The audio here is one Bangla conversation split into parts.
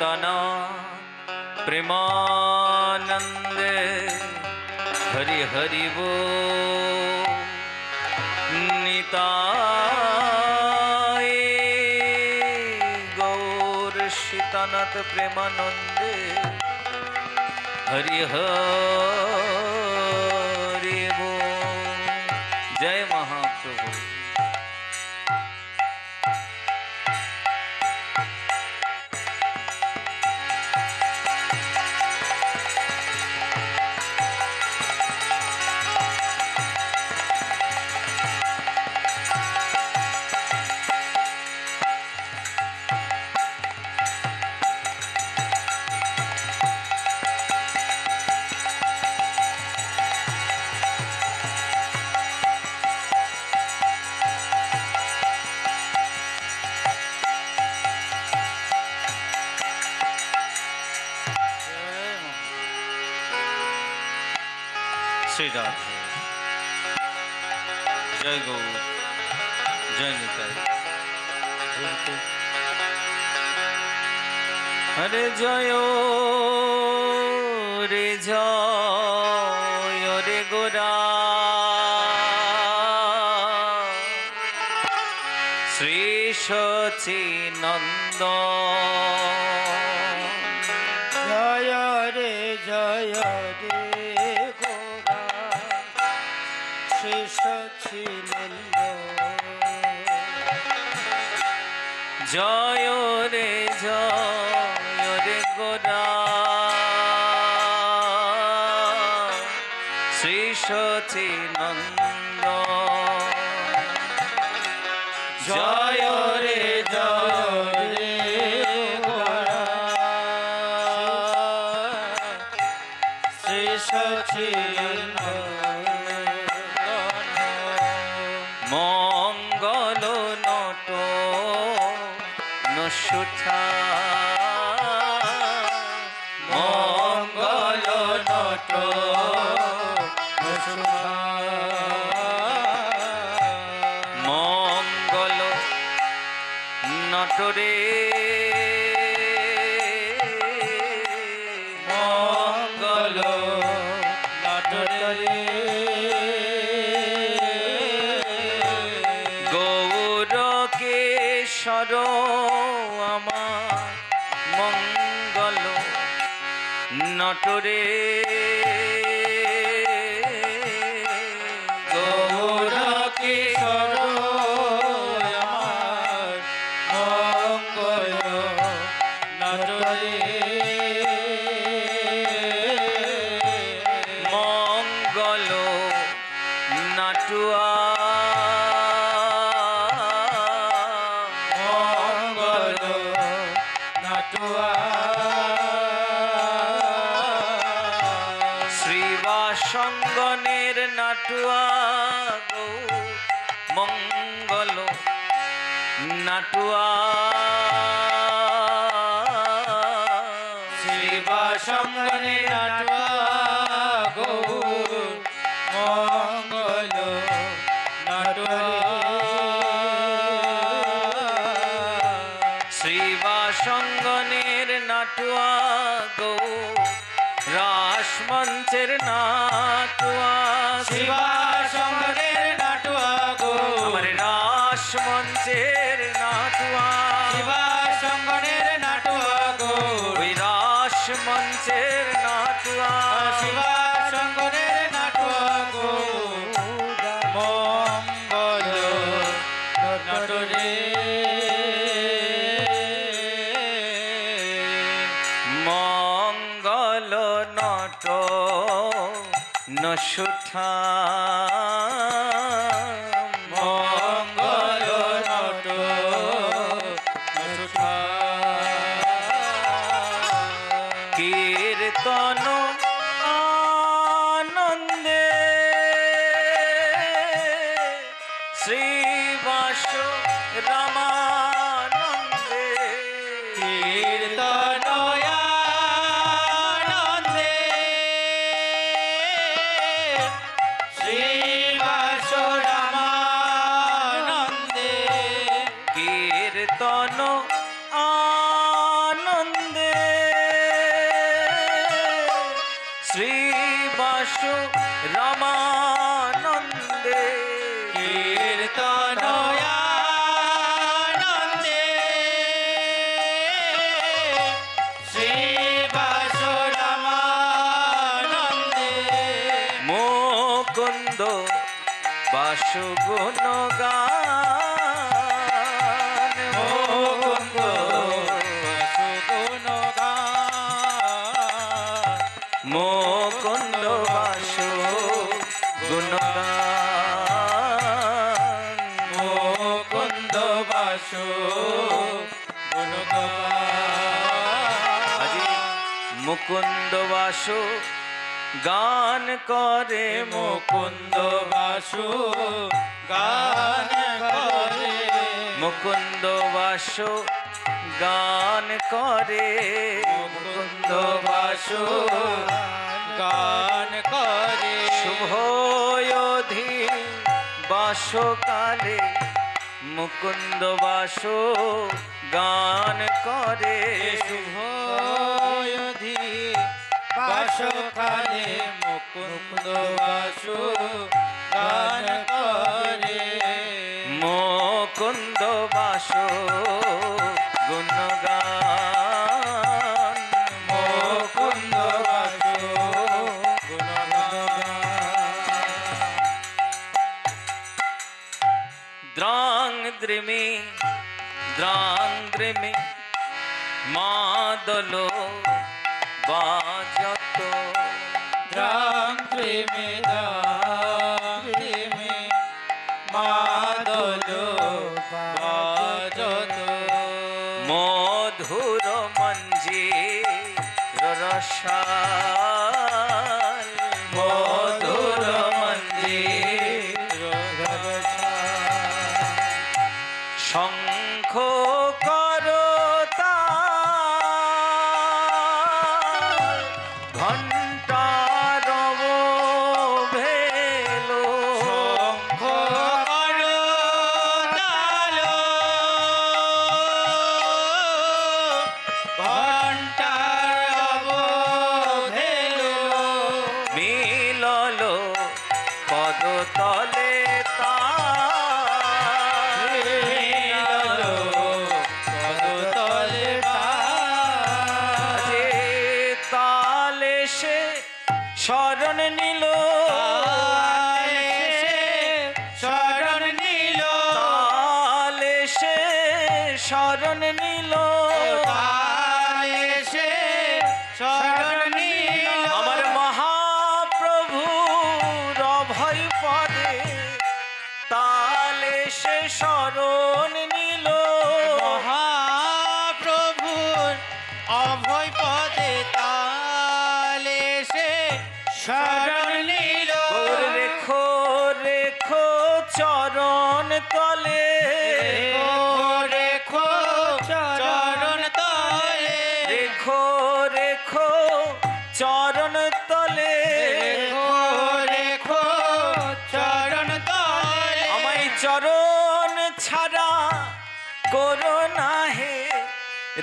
कीर्तन प्रेमानंदे हरि हरि बोल निताय गौर सीतानाथ प्रेमानंदे हरि हरि बोल। जय महाप्रभु। श्री राधे। जय गौ जय निताई। अरे जय रे गोरा श्री सचिनंदन। जय रे श्री सचिनंदन। जय रे गोरा श्री सचिनंदन। जय रे गोरा श्री सचिनंदन। मंगल नट नसुठा मंगल नट नसुठा। मंगल नटरे मंगल नटरे केशर आमार मंगल नटरे गौर केशर आमार मंगल नटरे। मंगल नाटुआ श्रीवासंगनेर नाटुआ गौ मंगल नाटुआ। श्रीवासंगनेर नाटुआ गौ मंगल नाटुआ। श्रीवासंगनेर नाटुआ गौ रासमंचेर नाटुआ। शिवासंगनेर नाटुआ गो हमारे रासमंचेर नाटुआ। शिवासंगनेर नाटुआ गो रासमंचेर नाटुआ। शिवासंगनेर नाटुआ गो मंगल नटरे। मंगल नट नसुठा मंगल नट नसुठा। कीर्तन आनंदे श्रीवास रामानंदे। कीर्तन आनंदे श्रीवास रामानंदे। कीर्तन आनंदे শ্রীবাসু রামানন্দে কীর্তন আনন্দে শ্রী বাসুরামানন্দে মুকুন্দ বাসু গুণগান মুকুন্দ সুগুণগান মুকুন্দ বাসু গুণগান মুকুন্দ বাসু গুণগান আজি মুকুন্দ বাসু গান করে মুকুন্দ বাসু গান করে মুকুন্দ বাসু গান করে মুকুন্দ বাসু গান করে শুভয়োধি বাসকালে মুকুন্দ বাসু গান করে শুভয়োধি বাসকালে মুকুন্দ বাসু গান করে মুকুন্দ বাসু গুণগান মুকুন্দ বাসু গুণগান দ্রাং দ্রিমি মাদল বাজত দ্রাং প্রেমে মাদল বাজত মধুর মঞ্জির রসাল মধুর মঞ্জির শঙ্খ করতাল ঘণ্টার ভেলো শঙ্খ করতাল ঘণ্টার অবধেল মিলল পদতলে পদতলে যে তালে সে শরণ নিল শরণ নীল তালে সে শরণ নিল তালে সে শরণ নীল আমার মহাপ্রভুর অভয় পদে তালে সে শরণ নিল মহাপ্রভুর অভয় পদে তালে সে শরণ নীল গৌর রেখো রেখো চরণ তলে রেখো চরণ তলে রেখো রেখো চরণ তলে রেখো রেখো চরণ তলে আমায় চরণ ছাড়া করো না হে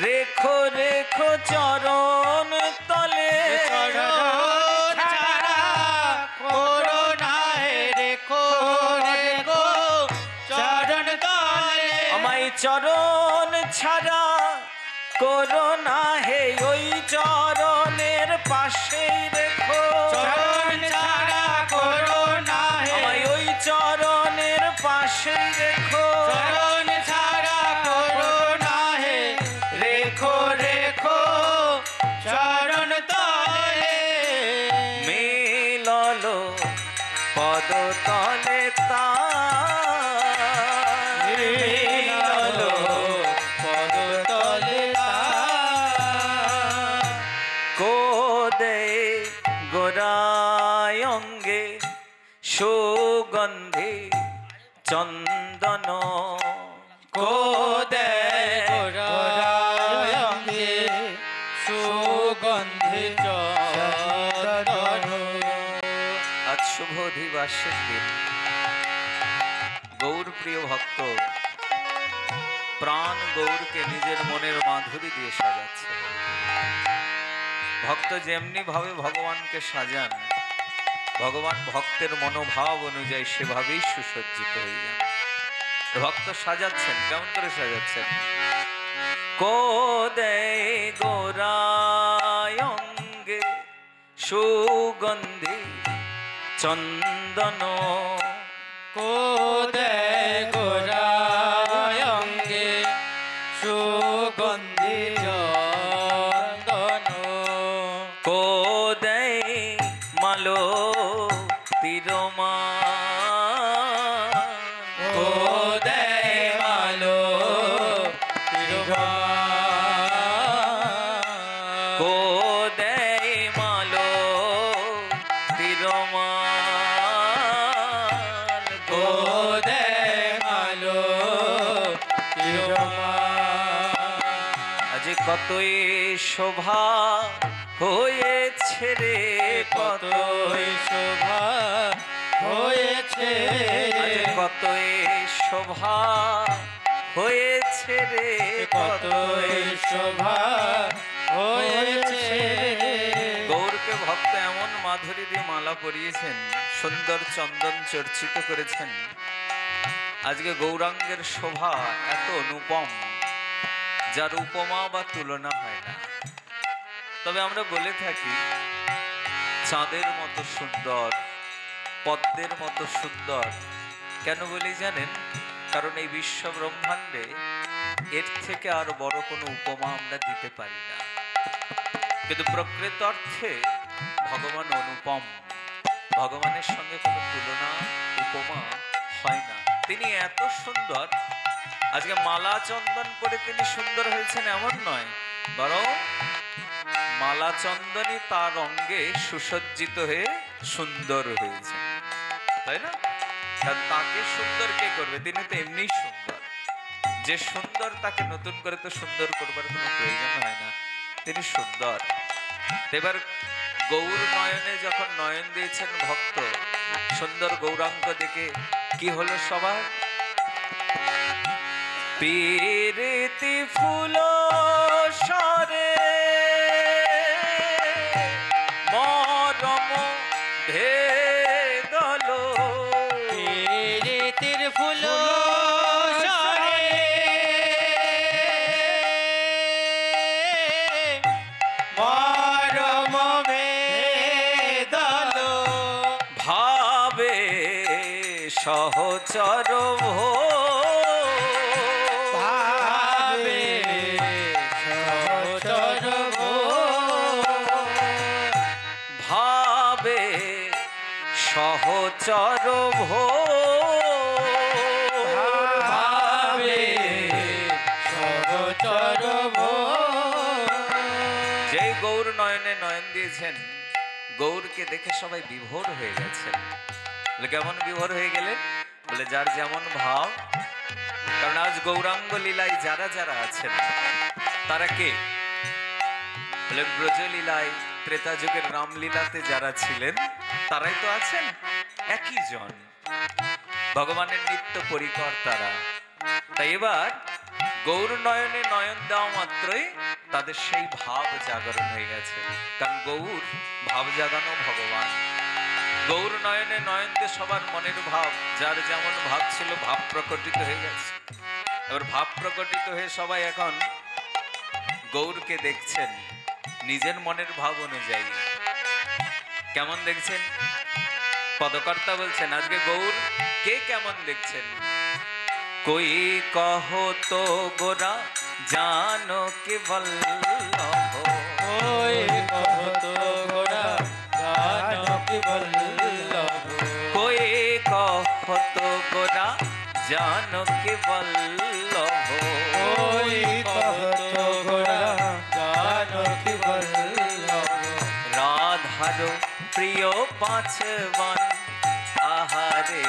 রেখো রেখো চরণ তলে চরণ ছাড়া করো না হে রেখো রেখো চরণ তলে আমায় চরণ ছাড়া করো না হে ওই চরণের পাশেই রেখো চরণ ছাড়া করো না হে আমায় ওই চরণের পাশেই রেখো চরণ ছাড়া করো না হে রেখো রেখো চরণ তলে মিলল পদতলে মিলল পদতলে কোদে গোরায়ঙ্গে সুগন্ধি চন্দন কোদে গোরায়ঙ্গে সুগন্ধি চন্দন আজ শুভ অধিবাসের দিন গৌর প্রিয় ভক্ত প্রাণ গৌরকে নিজের মনের মাধুরী দিয়ে সাজাচ্ছে ভক্ত যেমনি ভাবে ভগবানকে সাজান, ভগবান ভক্তের মনোভাব অনুযায়ী সেভাবেই সুসজ্জিত হয়ে যান। ভক্ত সাজাচ্ছেন, কেমন করে সাজাচ্ছেন? কোদে গোরায়ঙ্গে সুগন্ধি চন্দন, কোদে গোরায়ঙ্গে সুগন্ধি চন্দন, কোদে মালো তিরমা, কোদে মালো তিরমা, কোদে মালো তিরমা, কোদে মালো তিরমা। আজ কতই শোভা হয়েছে রে, কতই শোভা হয়েছে, আজ কতই শোভা হয়েছে রে, কতই শোভা হয়েছে। গৌরকে ভক্ত এমন মাধুরী দিয়ে মালা পরিয়েছেন, সুন্দর চন্দন চর্চিত করেছেন। আজকে গৌরাঙ্গের শোভা এত অনুপম, যার উপমা বা তুলনা হয় না। তবে আমরা বলে থাকি চাঁদের মতো সুন্দর, পদ্মের মতো সুন্দর। কেন বলি জানেন? কারণ এই বিশ্ব ব্রহ্মাণ্ডে এর থেকে আর বড় কোনো উপমা আমরা দিতে পারি না। কিন্তু প্রকৃত অর্থে ভগবান অনুপম, ভগবানের সঙ্গে কোনো তুলনা উপমা হয় না। তিনি এত সুন্দর, আজকে মালা চন্দন পরে তিনি সুন্দর হয়েছেন এমন নয়, বরং মালা চন্দনই তার অঙ্গে সুসজ্জিত হয়ে সুন্দর হয়েছে, তাই না? কারণ তাকে সুন্দর কে করবে? তিনি তো এমনি সুন্দর। যে সুন্দর তাকে নতুন করে তো সুন্দর করবার কোনো প্রয়োজন হয় না, তিনি সুন্দর। এবার গৌর নয়নে যখন নয়ন দিয়েছেন ভক্ত, সুন্দর গৌরাঙ্গ দেখে কি হলো সবার? পীরিতি ফুল সরে মরম ভেদল, পীরিতির ফুল সরে মরম ভেদল, ভাবে সহচর ভো, ভাবে সহচর ভো, ভাবে সহচর ভো, ভাবে সহচর ভো। যে গৌর নয়নে নয়ন দিয়েছেন, গৌরকে দেখে সবাই বিভোর হয়ে গেছেন। বলে কেমন বিভোর হয়ে গেলেন? বলে যার যেমন ভাব। কারণ আজ গৌরাঙ্গ লীলায় যারা যারা আছেন তারা কে? বলে ব্রজলীলায় ত্রেতা যুগের রামলীলাতে যারা ছিলেন তারাই তো আছেন, একই জন, ভগবানের নিত্য পরিকর তারা। তাই এবার গৌর নয়নে নয়ন দেওয়া মাত্রই তাদের সেই ভাব জাগরণ হয়ে গেছে। কারণ গৌর ভাব জাগানো ভগবান। গৌর নয়নে নয়ন দিয়ে সবার মনের ভাব, যার যেমন ভাব ছিল ভাব প্রকটিত হয়ে গেছে। এবার ভাব প্রকটিত হয়ে সবাই এখন গৌরকে দেখছেন নিজের মনের ভাব অনুযায়ী। কেমন দেখছেন? পদকর্তা বলছেন আজকে গৌর কে কেমন দেখছেন? কই কহো তো গোরা জানো কে বল্লভ, ওই কত গোরা জানকী বল্লভ, কই কহো তো গোরা জানো কে বল্লভ, ওই কত গোরা জানকী বল্লভ, রাধার প্রিয় পাঁচবান আহারে,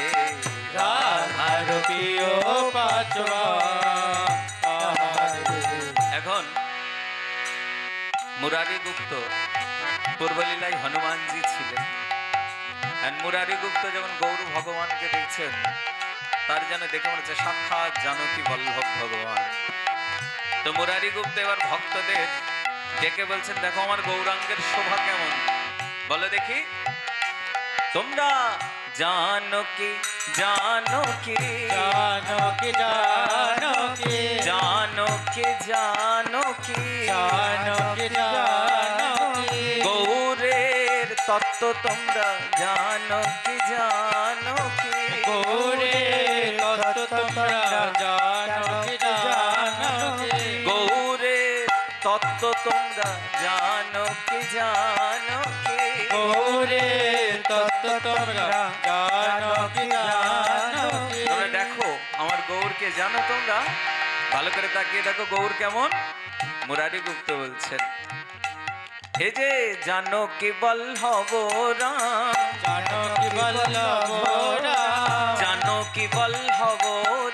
রাধার প্রিয় পাঁচবা আহারে। এখন মুরারি গুপ্ত পূর্বলীলায় হনুমানজি ছিলেন। আর মুরারি গুপ্ত যখন গৌর ভগবানকে দেখছেন, তার যেন দেখে মনে হচ্ছে সাক্ষাৎ জানকী বল্লভ ভগবান। তো মুরারি গুপ্ত এবার ভক্তদের ডেকে বলছেন দেখো আমার গৌরাঙ্গের শোভা কেমন, বলো দেখি। তোমরা জানো কি জানো কি জানো কি জানো কি জানো কি জানো কি জানো কি জানো কি গৌরের তত্ত্ব তোমরা জানো কি জানো কি গৌরে তত্ত্ব তোমরা জানো কি জানো কি গৌরের তত্ত্ব তোমরা জানো কি জানো কি গৌরে তত্ত্ব তোমরা জানো কি জানো কি তোমরা দেখো আমার গৌরকে জানো তোমরা, ভালো করে তাকিয়ে দেখো গৌর কেমন। মুরারি গুপ্ত বলছেন হে যে জানো কি বল্লভ রাম জানো কি বল্লভ রাম জানো কি বল্লভ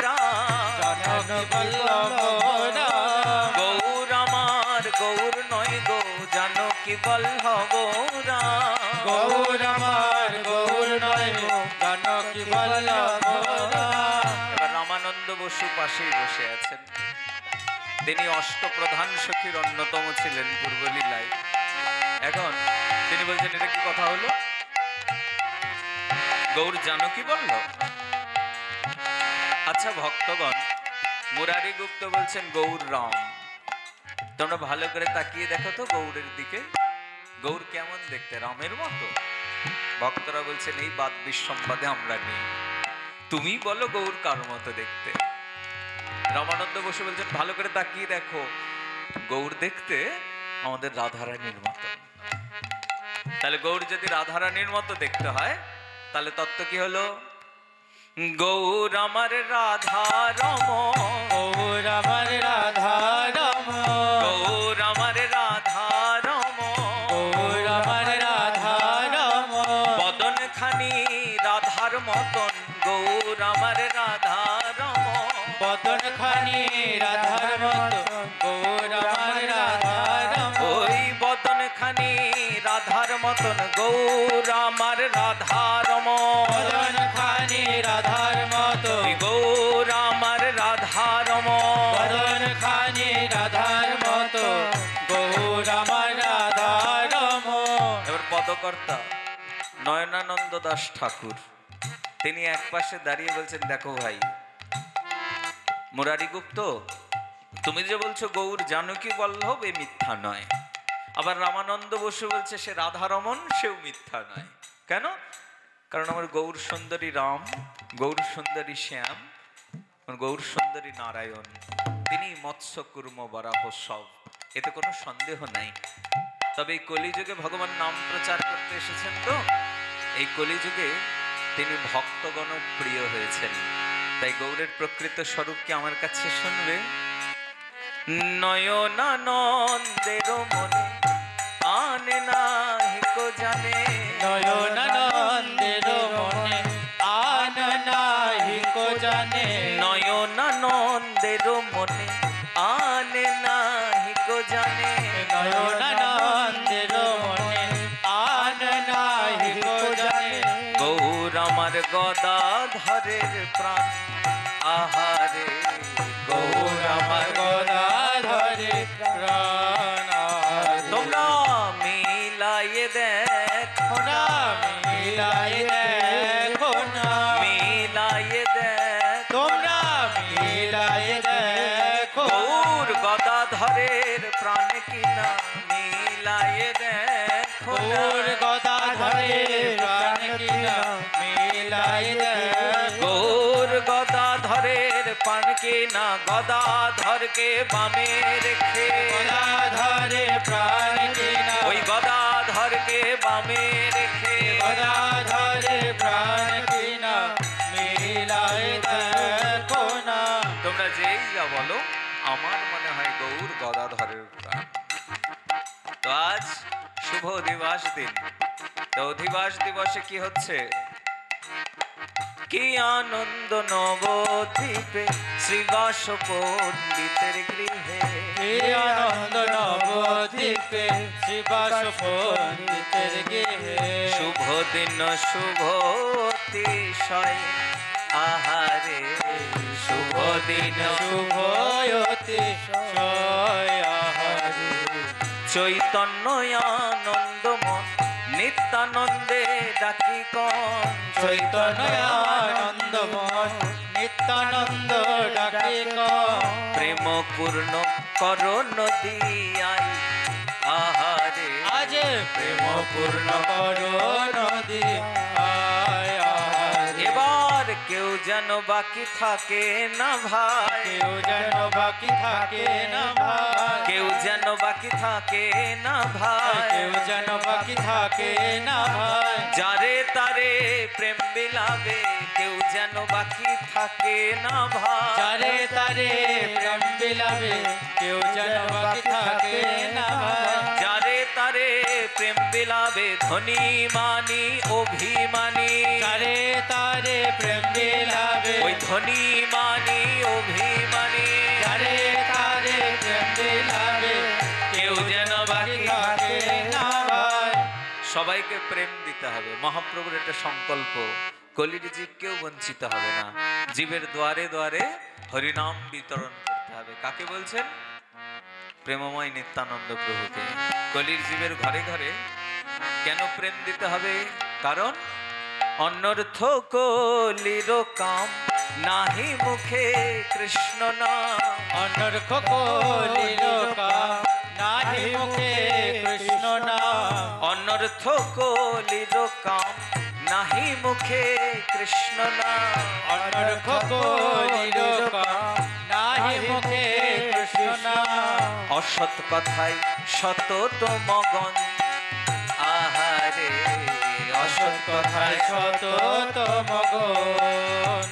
রাম জানো কি বল্লভ রাম গৌর আমার গৌর নয় গো জানো কি বল্লভ রাম গৌর আমার গৌর নয় গো জানো কি বল্লভ রাম এবার রামানন্দ বসু পাশেই বসে আছেন, তিনি অষ্টপ্রধান সখীর অন্যতম ছিলেন পূর্বলীলায়। এখন তিনি বলছেন এটা কি কথা হলো, গৌর জানো কি বলল। আচ্ছা ভক্তগণ, মুরারি গুপ্ত বলছেন গৌর রাম, তোমরা ভালো করে তাকিয়ে দেখো তো গৌরের দিকে, গৌর কেমন দেখতে, রামের মতো। ভক্তরা বলছেন এই বাদ বিসম্বাদে আমরা নেই, তুমি বলো গৌর কার মতো দেখতে। রামানন্দ বসু বলছেন ভালো করে তাকিয়ে দেখো, গৌর দেখতে আমাদের রাধারানীর মতো। তাহলে গৌর যদি রাধারানীর মতো দেখতে হয় তাহলে তত্ত্ব কি হলো, গৌর আমার রাধা রম গৌর আমার রাধা রম গৌর আমার রাধা রম গৌর আমার রাধা রম বদন খানি রাধার মতন গৌর আমার রাধা রম বদন খানি রাধার মতো গৌর আমার রাধা রম ওই বদন খানি রাধার মতন গৌর আমার রাধা রম বদন খানি রাধার মতো গৌর আমার রাধা রম বদন খানি রাধার মতো গৌর আমার রাধা রম এবার পদকর্তা নয়নানন্দ দাস ঠাকুর তিনি এক পাশে দাঁড়িয়ে বলছেন দেখো ভাই মুরারি গুপ্ত, তুমি যে বলছো গৌর জানকী বল্লভ এ মিথ্যা নয়, আবার রামানন্দ বসু বলছে সে রাধারমন সেও মিথ্যা নয়। কেন? কারণ আমার গৌর সুন্দরী রাম, গৌর সুন্দরী শ্যাম, গৌর সুন্দরী নারায়ণ, তিনি মৎস্য কুর্ম বরাহ সব, এতে কোনো সন্দেহ নাই। তবে এই কলিযুগে ভগবান নাম প্রচার করতে এসেছেন, তো এই কলিযুগে তিনি ভক্তগণ প্রিয় হয়েছেন, তাই গৌরের প্রকৃত স্বরূপ কি আমার কাছে শুনবে। নয়নানন্দের মনে আনে নাহি কো জানে, নয়নানন্দের মনে আন নাহি কো জানে নয়নানন্দের মনে আনে নাহি কো জানে, নয়নানন্দের মনে আন নাহি কো জানে গৌর আমার গদাধরের প্রাণ আহারে, গৌর আমার গদাধরে প্রাণ তোমরা মিলাইয়ে দেখো না, মিলাই দেখো না মিলাইয়ে দেখো তোমরা মিলাই দেখো গৌর গদাধরের প্রাণ কিনা মিলাইয়ে দেখো না, গৌর গদাধরে প্রাণ কিনা মিলাই দেখো গৌর গদাধরের প্রাণ কিনা গদাধরকে বামে রেখে, গদাধরে প্রাণ কিনা ওই গদাধরকে বামে রেখে, গদাধরে প্রাণ কিনা মিলাই দেখো না তোমরা যেই যা বলো আমার মনে হয় গৌর গদাধরের প্রাণ। তো আজ শুভ অধিবাস দিন, তো অধিবাস দিবসে কি হচ্ছে, কি আনন্দ নবদ্বীপে শ্রীবাস পণ্ডিতের গৃহে, এই আনন্দ নবদ্বীপে শ্রীবাস পণ্ডিতের গৃহে শুভ দিন শুভ অতিশয় আহারে, শুভ দিন শুভয়তি সয়াহারে চৈতন্য আনন্দমন নিত্যানন্দে ডাকি কন চৈতন্য আনন্দমন নিত্যানন্দ ডাকে প্রেম পূর্ণ কর নদী আই আহারে আজ প্রেম পূর্ণ করো নদী আয় আহারে। এবার কেউ যেন বাকি থাকে না ভাই কেউ যেন বাকি থাকে না ভাই কেউ যেন বাকি থাকে না ভাই কেউ যেন বাকি থাকে না ভাই যারে তারে প্রেম বিলাবে কেউ যেন বাকি থাকে না ভাই যারে তারে প্রেম বিলাবে কেউ যেন বাকি থাকে না ভাই যারে তারে প্রেম বিলাবে ধনী মানি অভিমানী যারে তারে প্রেম বিলাবে ওই ধনী মানি অভিমানী যারে তারে প্রেম বিলাবে কেউ যেন বাকি থাকে না ভাই সবাইকে প্রেম দিতে হবে মহাপ্রভুর এটা সংকল্প কলির জীব কেউ বঞ্চিত হবে না জীবের দ্বারে দ্বারে হরিনাম বিতরণ করতে হবে কাকে বলছেন প্রেমময় নিত্যানন্দ প্রভুকে কলির জীবের ঘরে ঘরে কেন প্রেম দিতে হবে কারণ অনর্থ কলির কাম নাহি মুখে কৃষ্ণ নাম অনর্থ কলির কাম নাহি মুখে কৃষ্ণ নাম অনর্থ কলির কাম নাহি মুখে কৃষ্ণ নাম অনর্থ কলির কাম নাহি মুখে কৃষ্ণ নাম অসৎ কথায় সতত মগন আহারে অসৎ কথায় শত মগন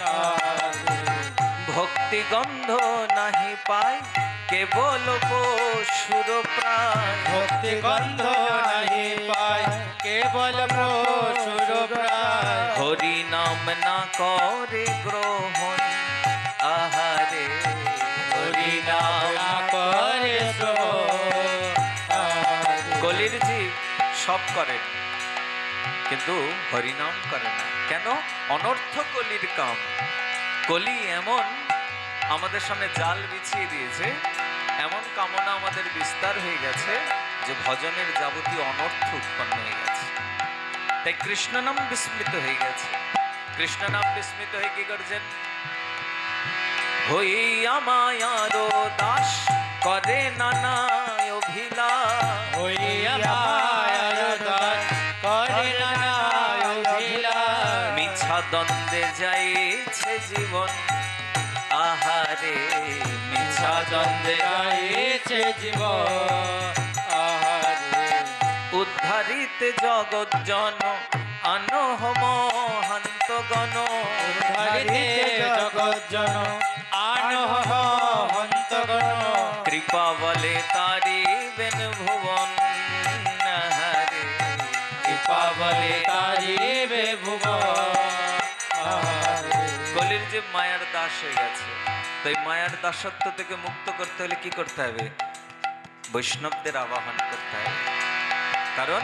ভক্তি গন্ধ নাহি পায় কেবল পশুর প্রায় ভক্তি গন্ধ নাহি পায় কেবল প্রচুর প্রায় হরি নাম না করে গ্রহণ আহারে হরি নাম করে কলির জীব সব করেন কিন্তু হরিনাম করে না কেন অনর্থ কলির কাম কলি এমন আমাদের সামনে জাল বিছিয়ে দিয়েছে এমন কামনা আমাদের বিস্তার হয়ে গেছে যে ভজনের যাবতীয় অনর্থ উৎপন্ন হয়ে গেছে তাই কৃষ্ণ নাম বিস্মৃত হয়ে গেছে কৃষ্ণ নাম বিস্মৃত হয়ে কি করছেন হইয়া মায়ার দাস করে নানা অভিলাষ হইয়া মায়ার দাস করে নানা অভিলাষ মিছা দ্বন্দ্বে যাইছে জীবন আহারে মিছা দ্বন্দ্বে গাইছে জীবন আহারে উদ্ধারিতে জগৎ জন আনহ মহান্ত গণ উদ্ধারিতে জগৎ জন আনহ হন্তগণ কৃপা বলে তারি বেন ভুবন আহারে কৃপা বলে তারিবে ভুবন আহারে কলির যে মায়ার দাস হয়ে গেছে তাই মায়ার দাসত্ব থেকে মুক্ত করতে হলে কি করতে হবে বৈষ্ণবদের আবাহন করতে হবে কারণ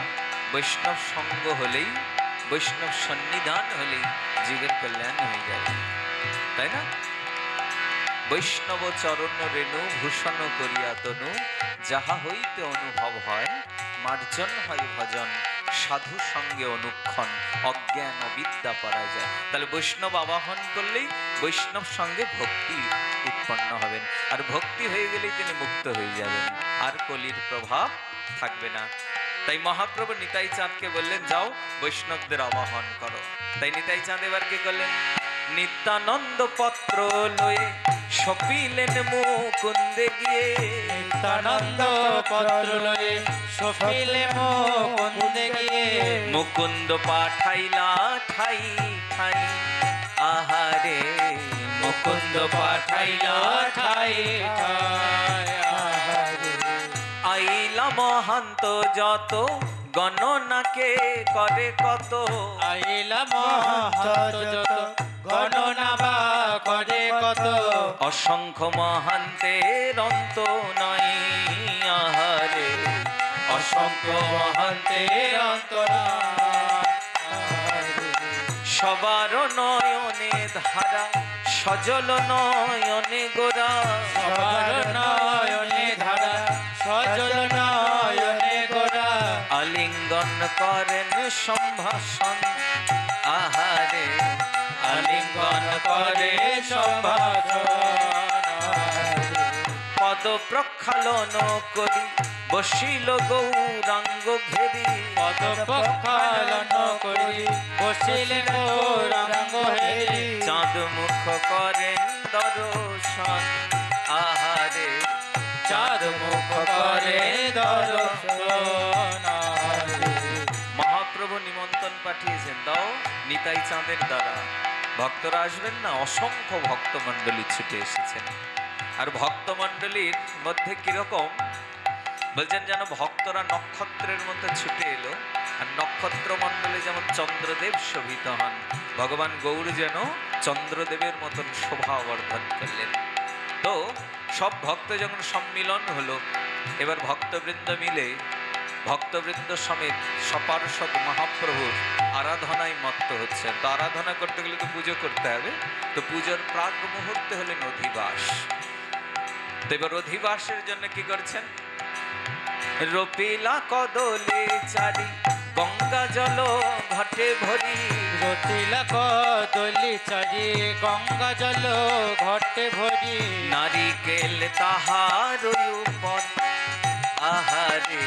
বৈষ্ণব সঙ্গ হলেই বৈষ্ণব সন্নিধান হলেই জীবের কল্যাণ হয়ে যাবে তাই না বৈষ্ণব চরণ রেণু ভূষণ করিয়া তনু যাহা হইতে অনুভব হয় মার্জন হয় ভজন সাধু সঙ্গে অনুক্ষণ অজ্ঞান বিদ্যা পরা যায় তাহলে বৈষ্ণব আবাহন করলেই বৈষ্ণব সঙ্গে ভক্তি উৎপন্ন হবেন আর ভক্তি হয়ে গেলেই তিনি মুক্ত হয়ে যাবেন আর কলির প্রভাব থাকবে না তাই মহাপ্রভু নিতাই চাঁদকে বললেন যাও বৈষ্ণবদের আবাহন করো তাই নিতাই চাঁদ এবার কি করলেন নিত্যানন্দ পত্র লয়ে সপিলেন মুকুন্দে গিয়ে নিত্যানন্দ পত্র লয়ে সপিলে মুকুন্দে গিয়ে মুকুন্দ পাঠাইলা ঠাই ঠাই আহারে মুকুন্দ পাঠাইলা ঠাই ঠাই আহারে আইলা মহান্ত যত গণনাকে করে কত আইলা মহান্ত যত গণনা বা করে কত অসংখ্য মহান্তের অন্ত নাই আহারে অসংখ্য মহান্তের অন্তরা সবার নয়নে ধারা সজল নয়নে গোরা সবার নয়নে ধারা সজল নয়নে আলিঙ্গন করেন সম্ভাষণ আহারে আলিঙ্গন করে সম্ভাষণ পদ প্রক্ষালন করি বসিল গৌরাঙ্গ ঘেরি পদ প্রক্ষালন করি বসিলেন গৌরাঙ্গ হেরি চাঁদ মুখ করেন দর্শন আহারে চাঁদ মুখ করে দর্শন মহাপ্রভু নিমন্ত্রণ পাঠিয়েছেন দাও নিতাই চাঁদের দ্বারা ভক্তরা আসবেন না, অসংখ্য ভক্তমণ্ডলী ছুটে এসেছেন। আর ভক্তমণ্ডলীর মধ্যে কিরকম বলছেন যেন ভক্তরা নক্ষত্রের মতো ছুটে এলো, আর নক্ষত্র মণ্ডলে যেমন চন্দ্রদেব শোভিত হন, ভগবান গৌর যেন চন্দ্রদেবের মতন শোভাবর্ধন করলেন। তো সব ভক্ত যখন সম্মিলন হলো, এবার ভক্তবৃন্দ মিলে ভক্তবৃন্দ সমেত সপার্ষদ মহাপ্রভুর আরাধনায় মত্ত হচ্ছেন। তো আরাধনা করতে গেলে তো পুজো করতে হবে, তো পুজোর প্রাক মুহূর্তে হলেন অধিবাস। তো এবার অধিবাসের জন্য কি করছেন? রপিলা কদলে চারি গঙ্গা জল ঘটে ভরি রতিলা কদলি চারি গঙ্গা জল ঘটে ভরি নারিকেল তাহার উপর আহারে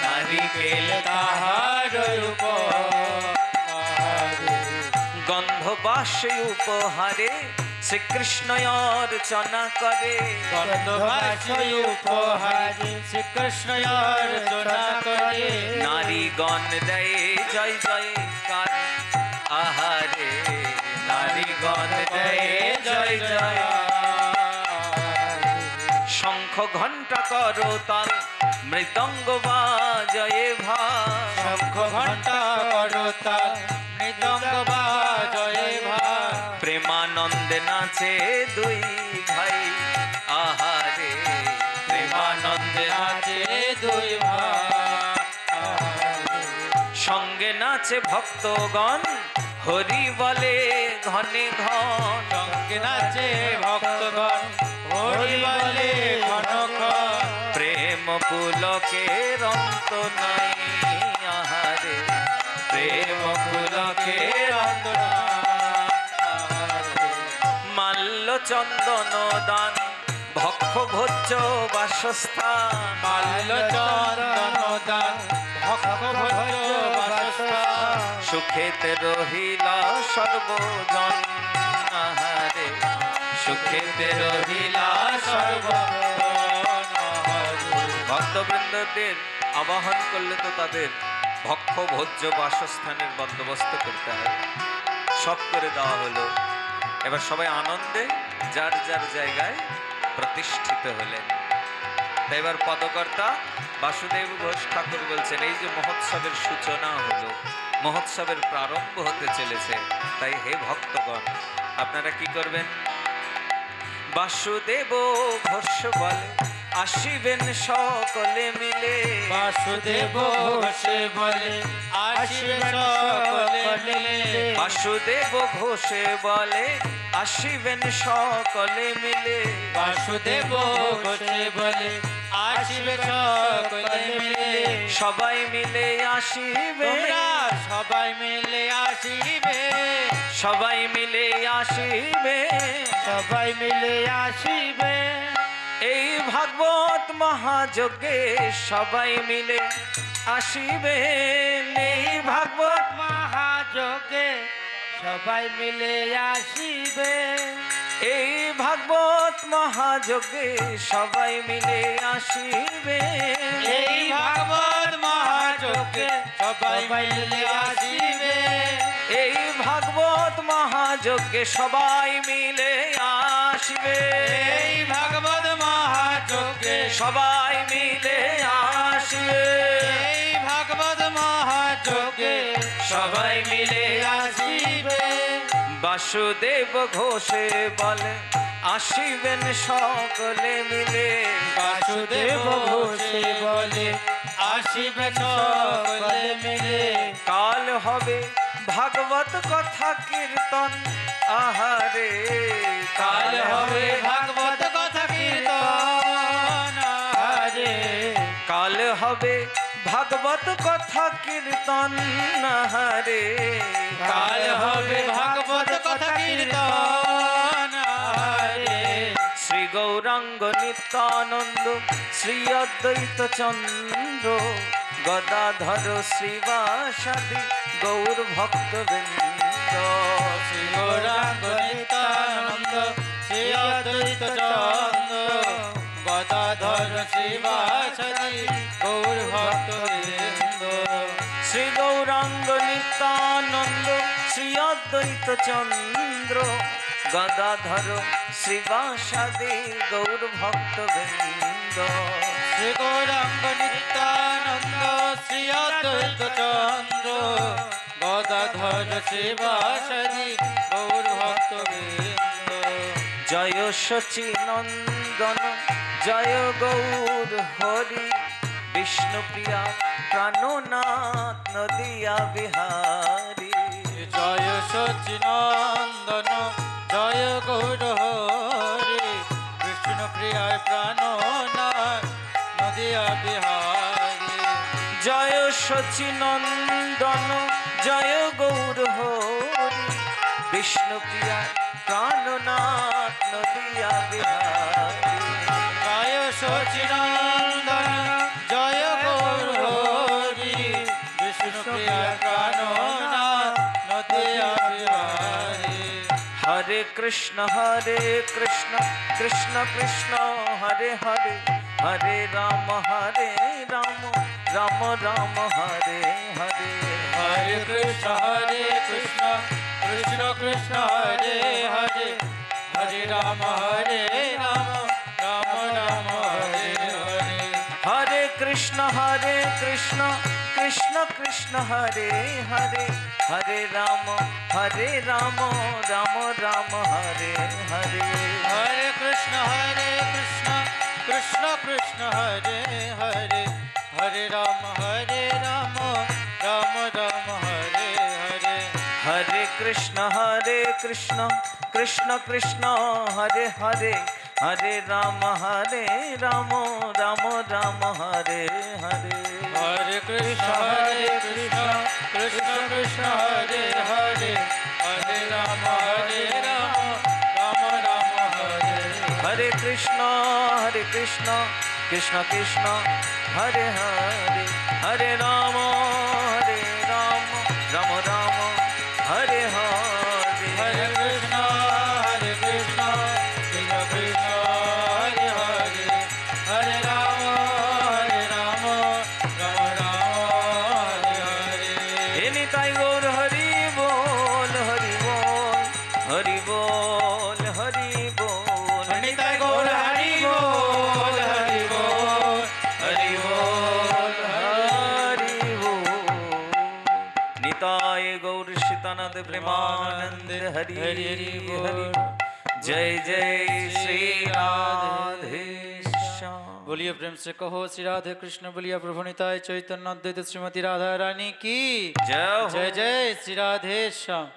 নারিকেল তাহার উপর গন্ধবাসে উপহারে শ্রীকৃষ্ণ অর্চনা করে গন্ধবাসী উপহারে শ্রীকৃষ্ণ অর্চনা করে নারীগণ দেয় জয় জয়কার আহারে নারীগণ দেয় জয় জয় শঙ্খ ঘণ্টা করো তাল মৃদঙ্গ বাজয়ে ভাই শঙ্খ ঘণ্টা করতাল মৃদঙ্গ বাজয়ে ভাই প্রেমানন্দে নাচে দুই ভাই আহারে প্রেমানন্দে নাচে দুই ভাই সঙ্গে নাচে ভক্তগণ হরি বলে ঘনে ঘন সঙ্গে নাচে ভক্তগণ হরি বলে ঘন ঘন প্রেম পুলকের অন্ত নাই আহারে প্রেম পুলকের অন্তরা মাল্য চন্দন দান ভক্ষ ভোজ্য বাসস্থান মাল্য চন্দন দান ভক্ত ভোজ বাসস্থান সুখেতে রহিলা সর্বজন আহারে সুখেতে রহিলা সর্বজন ভক্তবৃন্দদের আবাহন করলে তো তাদের ভক্ষ ভোজ্য বাসস্থানের বন্দোবস্ত করতে হবে, সব করে দেওয়া হলো। এবার সবাই আনন্দে যার যার জায়গায় প্রতিষ্ঠিত হলেন। তাই এবার পদকর্তা বাসুদেব ঘোষ ঠাকুর বলছেন, এই যে মহোৎসবের সূচনা হলো, মহোৎসবের প্রারম্ভ হতে চলেছে, তাই হে ভক্তগণ আপনারা কি করবেন? বাসুদেব ঘোষ বলে আসিবেন সকলে মিলে বাসুদেব ঘোষে বলে আসিবে সকলে মিলে বাসুদেব ঘোষে বলে আসিবেন সকলে মিলে বাসুদেব ঘোষে বলে আসিবে সকলে মিলে সবাই মিলে আসিবে তোমরা সবাই মিলে আসিবে সবাই মিলে আসিবে সবাই মিলে আসিবে এই ভাগবত মহাযজ্ঞে সবাই মিলে আসিবেন এই ভাগবত মহাযজ্ঞে সবাই মিলে আসিবে এই ভাগবত মহাযজ্ঞে সবাই মিলে আসিবে এই ভাগবত মহাযজ্ঞে সবাই মিলে আসিবে এই ভাগবত মহাযজ্ঞে সবাই মিলে আসবে এই ভাগবত মহাযজ্ঞে সবাই মিলে আসবে এই ভাগবত মহাযজ্ঞে সবাই মিলে আসিবে বাসুদেব ঘোষে বলে আসিবেন সকলে মিলে বাসুদেব ঘোষে বলে আসিবে সকলে মিলে কাল হবে ভাগবত কথা কীর্তন আহারে কাল হবে ভাগবত কথা কীর্তন আহারে কাল হবে ভাগবত কথা কীর্তন হরে কাল হবে ভাগবত কথা কীর্তন হরে শ্রী গৌরাঙ্গ নিত্যানন্দ শ্রী অদ্বৈত চন্দ্র গদাধর শ্রীবাসাদি গৌর ভক্তবৃন্দ শ্রী গৌরাঙ্গ নিত্যানন্দ শ্রী অদ্বৈত চন্দ্র গদাধর শ্রীবাসাদি গৌর ভক্তবৃন্দ শ্রী গৌরাঙ্গ নিত্যানন্দ শ্রী অদ্বৈত চন্দ্র গদাধর শ্রীবাসাদি গৌর ভক্তবৃন্দ শ্রী গৌরাঙ্গ নিত্যানন্দ শ্রী অদ্বৈত চন্দ্র গদাধর শ্রীবাসাদি গৌর ভক্তবৃন্দ জয় শচীনন্দন জয় গৌর হরি বিষ্ণুপ্রিয়া প্রাণনাথ নদিয়া বিহারী জয় সচিনন্দন জয় গৌর হরে বিষ্ণু প্রিয়ায় প্রাণনাথ নদিয়া বিহারী জয় শচীনন্দন জয় গৌর হরি বিষ্ণুপ্রিয়া প্রাণনাথ নদিয়া বিহারী জয় সচিনন্দন জয় গৌর হরি বিষ্ণু প্রিয়ায় প্রাণনাথ নদিয়া বিহারী হরে কৃষ্ণ কৃষ্ণ কৃষ্ণ হরে হরে হরে রাম রাম রাম হরে হরে हरे कृष्ण कृष्ण कृष्ण हरे हरे हरे राम राम राम हरे हरे हरे कृष्ण कृष्ण कृष्ण हरे हरे हरे राम राम राम हरे हरे हरे कृष्ण कृष्ण कृष्ण हरे हरे हरे राम राम राम हरे हरे हरे कृष्ण कृष्ण कृष्ण हरे हरे हरे राम राम राम हरे हरे हरे कृष्ण कृष्ण कृष्ण हरे हरे हरे राम राम राम हरे हरे कृष्ण कृष्ण कृष्ण हरे हरे हरे राम राम राम हरे हरे हरे कृष्ण कृष्ण कृष्ण हरे हरे हरे राम राम हरे हरे हे निताई गौर हरि बोल हरि बोल हरि बोल हरि बोल निताई गौर हरि बोल हरि बोल हरि बोल हरि बोल निताय गौर सीतानाथ प्रेमानंद हरि हरि हरि जय जय श्री राधे श्याम। बोलिए प्रेम से कहो श्री राधे कृष्ण बोलिए प्रभु निताय चैतन्य अद्वैत श्रीमती राधा रानी की जय हो। जय जय श्री राधे श्याम।